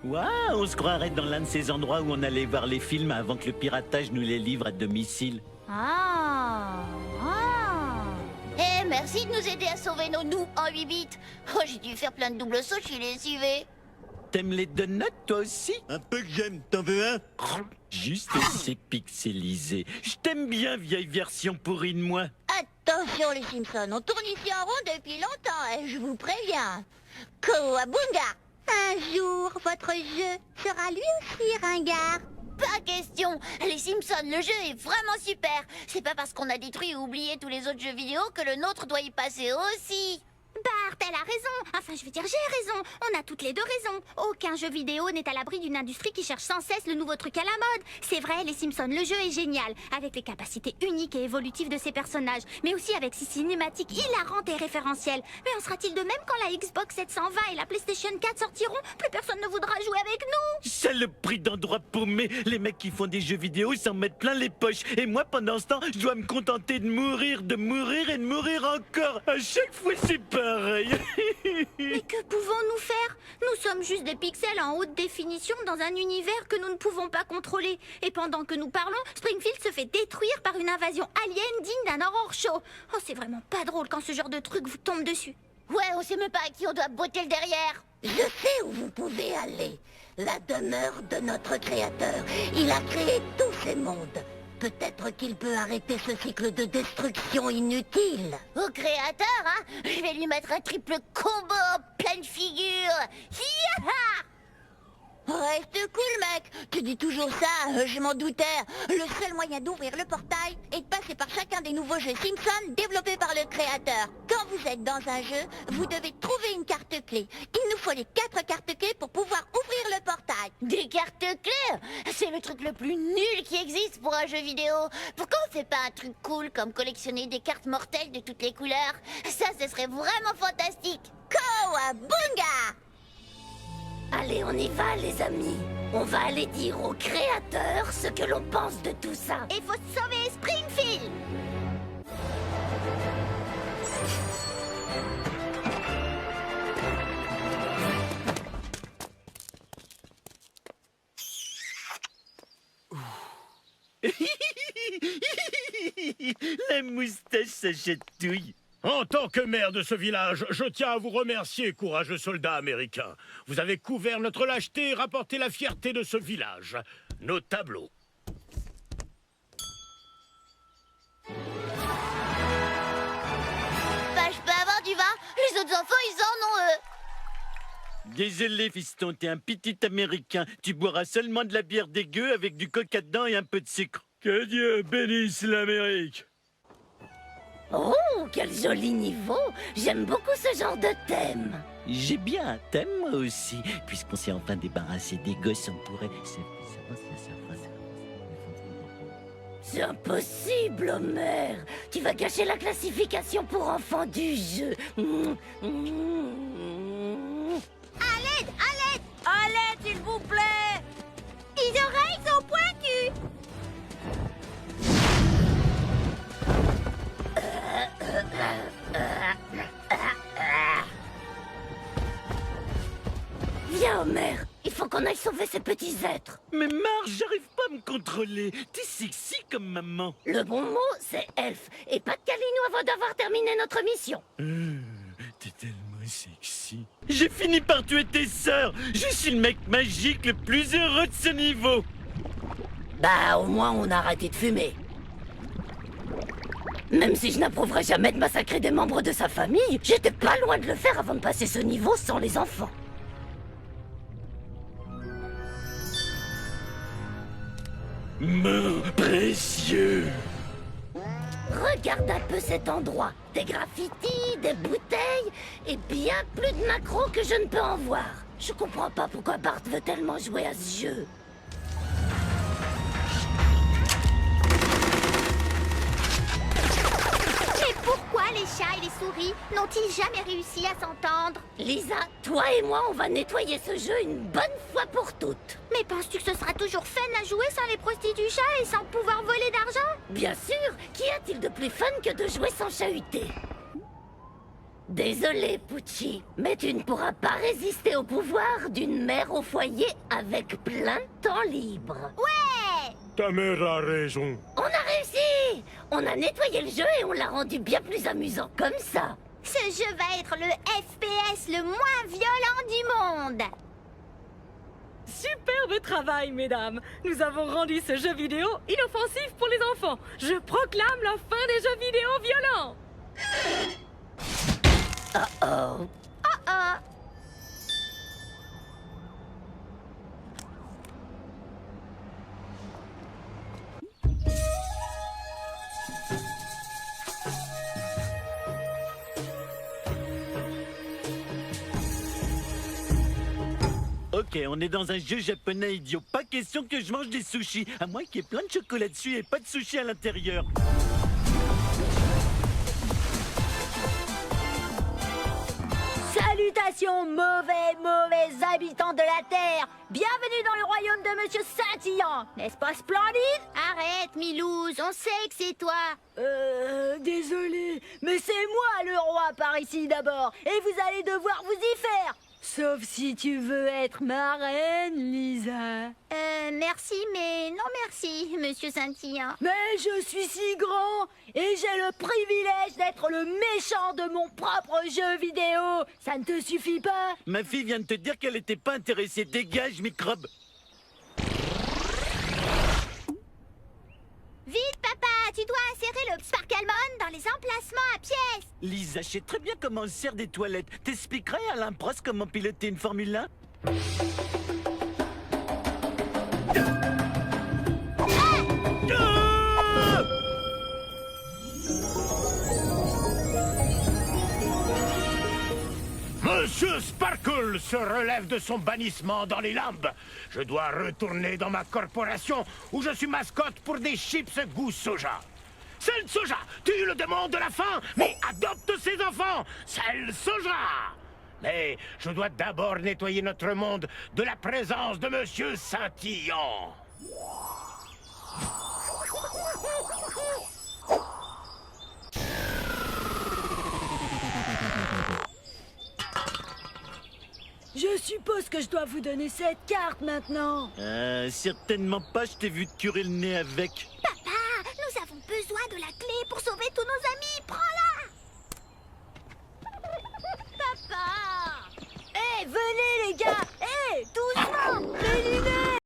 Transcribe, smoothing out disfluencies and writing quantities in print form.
Ouah, on se croirait dans l'un de ces endroits où on allait voir les films avant que le piratage nous les livre à domicile. Ah, ah. Eh, merci de nous aider à sauver nos nous en 8 bits. Oh, j'ai dû faire plein de doubles sauts chez les SUV. T'aimes les donuts, toi aussi? Un peu que j'aime, t'en veux un? Juste assez pixelisé. Je t'aime bien, vieille version pourrie de moi. Attention les Simpsons, on tourne ici en rond depuis longtemps, je vous préviens. Kawabunga! Un jour, votre jeu sera lui aussi ringard. Pas question. Les Simpsons, le jeu est vraiment super. C'est pas parce qu'on a détruit ou oublié tous les autres jeux vidéo que le nôtre doit y passer aussi. Bart, elle a raison. Enfin, je veux dire, j'ai raison. On a toutes les deux raison. Aucun jeu vidéo n'est à l'abri d'une industrie qui cherche sans cesse le nouveau truc à la mode. C'est vrai, les Simpsons, le jeu est génial, avec les capacités uniques et évolutives de ses personnages, mais aussi avec ses cinématiques hilarantes et référentielles. Mais en sera-t-il de même quand la Xbox 720 et la PlayStation 4 sortiront? Plus personne ne voudra jouer avec nous. Saloperie d'endroit paumé. Les mecs qui font des jeux vidéo s'en mettent plein les poches. Et moi, pendant ce temps, je dois me contenter de mourir et de mourir encore. À chaque fois, c'est pareil. Mais que pouvons-nous faire? Nous sommes juste des pixels en haute définition dans un univers que nous ne pouvons pas contrôler. Et pendant que nous parlons, Springfield se fait détruire par une invasion alien digne d'un horror show. Oh, c'est vraiment pas drôle quand ce genre de truc vous tombe dessus. Ouais, on sait même pas à qui on doit botter le derrière. Je sais où vous pouvez aller. La demeure de notre créateur. Il a créé tous ces mondes. Peut-être qu'il peut arrêter ce cycle de destruction inutile. Au créateur, hein, je vais lui mettre un triple combo en pleine figure. Hiha! Reste cool, mec. Tu dis toujours ça, je m'en doutais. Le seul moyen d'ouvrir le portail est de passer par chacun des nouveaux jeux Simpsons développés par le créateur. Quand vous êtes dans un jeu, vous devez trouver une carte clé. Il nous faut les 4 cartes clés pour pouvoir ouvrir le portail. Des cartes clés? C'est le truc le plus nul qui existe pour un jeu vidéo. Pourquoi on fait pas un truc cool comme collectionner des cartes mortelles de toutes les couleurs? Ça, ce serait vraiment fantastique. Kawabunga! Allez, on y va, les amis. On va aller dire au créateur ce que l'on pense de tout ça. Il faut sauver Springfield. La moustache, ça chatouille. En tant que maire de ce village, je tiens à vous remercier, courageux soldats américains. Vous avez couvert notre lâcheté et rapporté la fierté de ce village. Nos tableaux. Bah, je peux avoir du vin? Les autres enfants, ils en ont, eux. Désolé, fiston, t'es un petit américain. Tu boiras seulement de la bière dégueu avec du coca dedans et un peu de sucre. Que Dieu bénisse l'Amérique. Oh, quel joli niveau. J'aime beaucoup ce genre de thème. J'ai bien un thème, moi aussi. Puisqu'on s'est enfin débarrassé des gosses, on pourrait... C'est impossible, Homer. Tu vas gâcher la classification pour enfants du jeu. À l'aide, à l'aide, à l'aide, s'il vous plaît. Les oreilles sont pointues. Viens, Homer. Il faut qu'on aille sauver ces petits êtres. Mais Marge, j'arrive pas à me contrôler. T'es sexy comme maman. Le bon mot, c'est elfe. Et pas de câlinou avant d'avoir terminé notre mission. T'es tellement sexy. J'ai fini par tuer tes sœurs. Je suis le mec magique le plus heureux de ce niveau. Bah, au moins, on a arrêté de fumer. Même si je n'approuverais jamais de massacrer des membres de sa famille, j'étais pas loin de le faire avant de passer ce niveau sans les enfants. Mon précieux. Regarde un peu cet endroit. Des graffitis, des bouteilles et bien plus de macros que je ne peux en voir. Je comprends pas pourquoi Bart veut tellement jouer à ce jeu. Mais pourquoi les chats et les souris n'ont-ils jamais réussi à s'entendre? Lisa, toi et moi, on va nettoyer ce jeu une bonne fois pour toutes. Mais penses-tu que ce sera toujours fun à jouer sans les prostituts chats et sans pouvoir voler d'argent? Bien sûr, qu'y a-t-il de plus fun que de jouer sans chahuter? Désolé, Pucci, mais tu ne pourras pas résister au pouvoir d'une mère au foyer avec plein de temps libre. Ouais! Ta mère a raison. On a réussi! On a nettoyé le jeu et on l'a rendu bien plus amusant comme ça. Ce jeu va être le FPS le moins violent du monde. Superbe travail, mesdames. Nous avons rendu ce jeu vidéo inoffensif pour les enfants. Je proclame la fin des jeux vidéo violents. Oh. Oh! Ok, on est dans un jeu japonais idiot. Pas question que je mange des sushis, à moins qu'il y ait plein de chocolat dessus et pas de sushis à l'intérieur. Salutations, mauvais habitants de la Terre. Bienvenue dans le royaume de Monsieur Scintillant. N'est-ce pas splendide? Arrête, Milouz, on sait que c'est toi. Désolé, mais c'est moi le roi par ici d'abord. Et vous allez devoir vous y faire. Sauf si tu veux être ma reine, Lisa. Merci, mais non merci, Monsieur Scintillant. Mais je suis si grand et j'ai le privilège d'être le méchant de mon propre jeu vidéo. Ça ne te suffit pas? Ma fille vient de te dire qu'elle était pas intéressée. Dégage, microbe. Vite, papa, tu dois insérer le Sparklemon dans les emplacements à pièces. Lisa, je sais très bien comment on sert des toilettes. T'expliquerais à Alain Prost comment piloter une Formule 1? Monsieur Sparkle se relève de son bannissement dans les limbes. Je dois retourner dans ma corporation où je suis mascotte pour des chips goût soja. C'est le soja, tue le démon de la faim, mais adopte ses enfants. C'est le soja. Mais je dois d'abord nettoyer notre monde de la présence de Monsieur Scintillant. Je suppose que je dois vous donner cette carte maintenant. Certainement pas, je t'ai vu te curer le nez avec. Papa, nous avons besoin de la clé pour sauver tous nos amis. Prends-la. Papa. Venez les gars. Doucement.